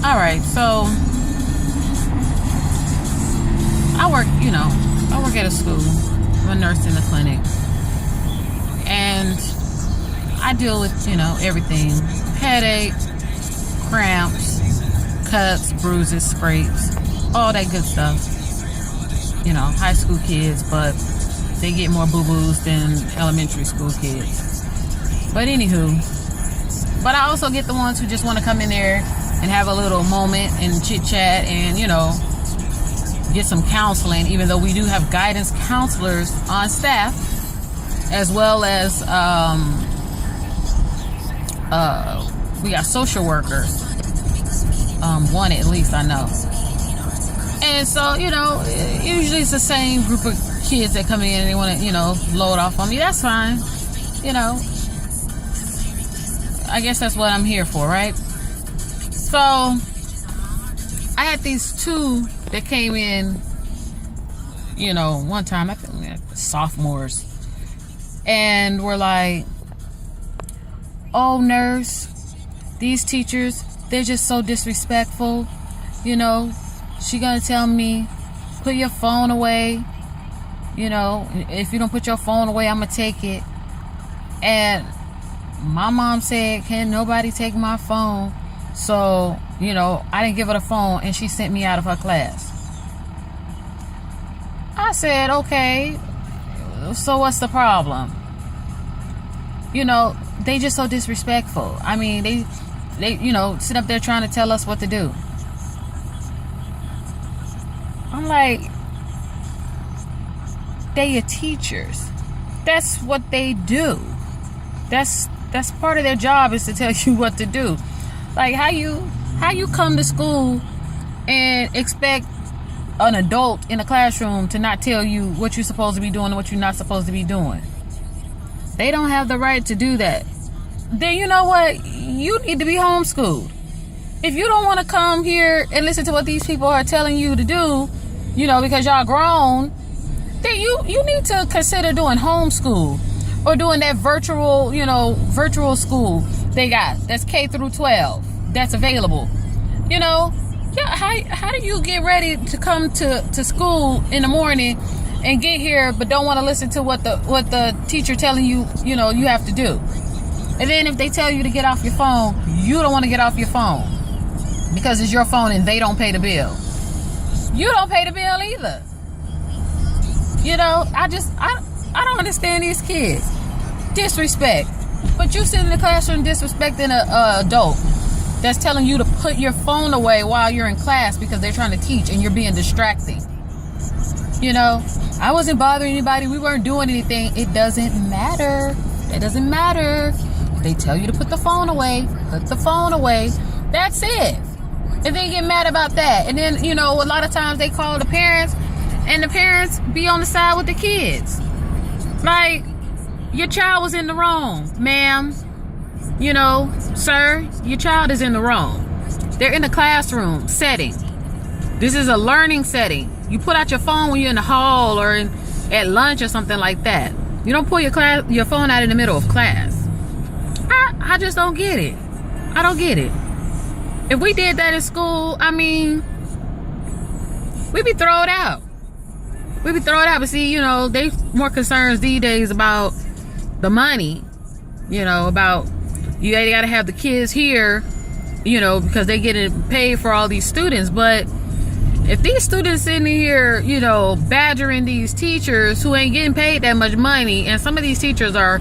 All right, so I work at a school. I'm a nurse in the clinic, and I deal with, everything: headache, cramps, cuts, bruises, scrapes, all that good stuff. High school kids, but they get more boo-boos than elementary school kids. But I also get the ones who just want to come in there and have a little moment and chit-chat and, get some counseling, even though we do have guidance counselors on staff, as well as we got social workers, one at least I know. And so, usually it's the same group of kids that come in and they want to, load off on me. That's fine. I guess that's what I'm here for, right? So I had these two that came in, one time, I think sophomores, and were like, "Oh, nurse, these teachers, they're just so disrespectful. She gonna tell me, put your phone away. If you don't put your phone away, I'm gonna take it." And my mom said, "Can nobody take my phone?" So, I didn't give her the phone, and she sent me out of her class. I said, "Okay, so what's the problem?" They just so disrespectful. I mean, they sit up there trying to tell us what to do. I'm like, they your teachers. That's what they do. That's part of their job, is to tell you what to do. Like, how you come to school and expect an adult in a classroom to not tell you what you're supposed to be doing and what you're not supposed to be doing? They don't have the right to do that. Then you know what? You need to be homeschooled. If you don't want to come here and listen to what these people are telling you to do, because y'all grown, then you need to consider doing homeschool or doing that virtual school they got. That's K through 12. That's available. How do you get ready to come to school in the morning and get here, but don't want to listen to what the teacher telling you, you have to do? And then if they tell you to get off your phone, you don't want to get off your phone because it's your phone and they don't pay the bill. You don't pay the bill either. I don't understand these kids. Disrespect. But you sit in the classroom disrespecting a adult that's telling you to put your phone away while you're in class because they're trying to teach and you're being distracting. I wasn't bothering anybody. We weren't doing anything. It doesn't matter. It doesn't matter. If they tell you to put the phone away, put the phone away. That's it. And then get mad about that. And then, a lot of times they call the parents, and the parents be on the side with the kids. Like, your child was in the wrong, ma'am. Sir, your child is in the wrong. They're in a classroom setting. This is a learning setting. You put out your phone when you're in the hall or at lunch or something like that. You don't pull your phone out in the middle of class. I just don't get it. I don't get it. If we did that in school, we'd be thrown out. But see, they more concerned these days about the money, about they got to have the kids here, because they getting paid for all these students. But if these students sitting here, badgering these teachers who ain't getting paid that much money, and some of these teachers are,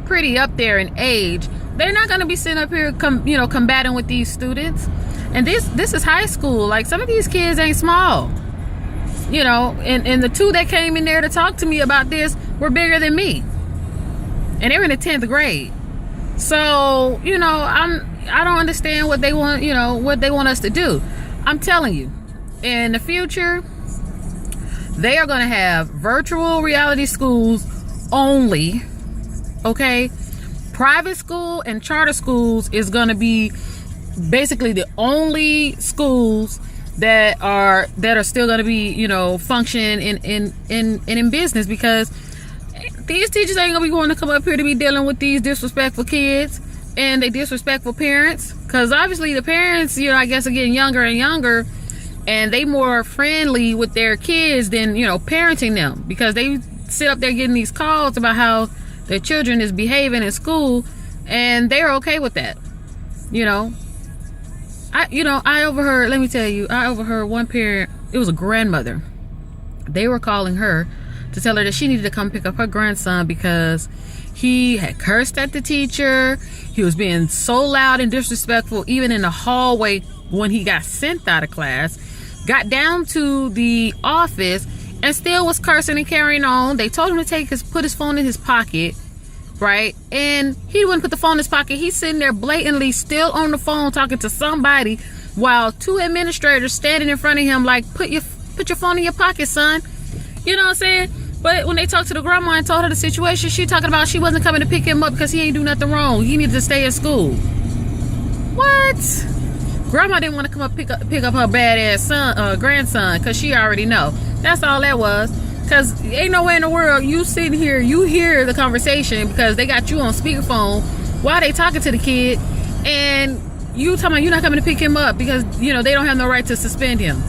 pretty up there in age, they're not going to be sitting up here, combating with these students. And this is high school. Like, some of these kids ain't small, and the two that came in there to talk to me about this were bigger than me. And they're in the 10th grade. So, I don't understand what they want, what they want us to do. I'm telling you, in the future, they are going to have virtual reality schools only. Okay? Private school and charter schools is going to be basically the only schools that are still going to be, functioning in business, because these teachers ain't gonna be going to come up here to be dealing with these disrespectful kids. and they disrespectful parents, because obviously the parents, you know, I guess are getting younger and younger, and they more friendly with their kids than, you know, parenting them, because they sit up there getting these calls about how their children is behaving in school, and they're okay with that. You know, I overheard, let me tell you, I overheard one parent, it was a grandmother, they were calling her to tell her that she needed to come pick up her grandson because he had cursed at the teacher. He was being so loud and disrespectful, even in the hallway when he got sent out of class. Got down to the office and still was cursing and carrying on. They told him to put his phone in his pocket, right? And he wouldn't put the phone in his pocket. He's sitting there blatantly still on the phone talking to somebody, while two administrators standing in front of him like, put your phone in your pocket, son. You know what I'm saying? But when they talked to the grandma and told her the situation, she talking about she wasn't coming to pick him up because he ain't do nothing wrong. He needed to stay in school. What? Grandma didn't want to come up pick up her badass grandson, because she already know. That's all that was. Because ain't no way in the world you sitting here, you hear the conversation because they got you on speakerphone while they talking to the kid, and you talking about you're not coming to pick him up because, you know, they don't have no right to suspend him.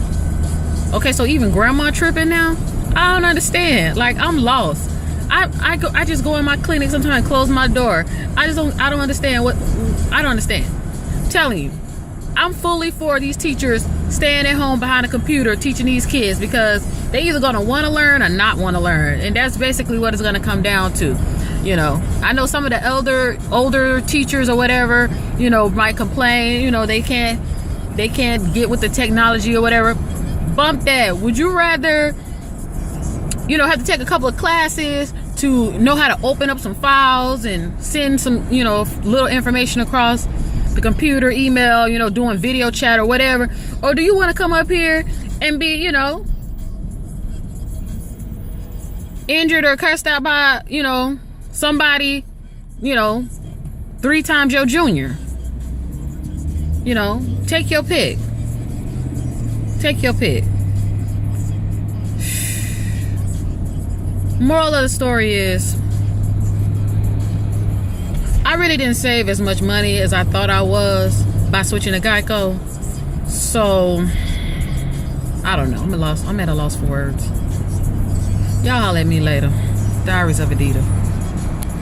Okay, so even grandma tripping now? I don't understand. Like, I'm lost. I just go in my clinic sometimes and close my door. I don't understand I don't understand. I'm telling you, I'm fully for these teachers staying at home behind a computer teaching these kids, because they either gonna want to learn or not want to learn, and that's basically what it's gonna come down to. You know, I know some of the older teachers or whatever, you know, might complain, you know, they can't get with the technology or whatever. Bump that. Would you rather, you know, have to take a couple of classes to know how to open up some files and send some, you know, little information across the computer, email, you know, doing video chat or whatever? Or do you want to come up here and be, you know, injured or cursed out by, you know, somebody, you know, 3 times your junior? You know, take your pick. Take your pick. Moral of the story is, I really didn't save as much money as I thought I was by switching to Geico. So, I don't know. I'm at a loss for words. Y'all holler at me later. Diaries of Adita.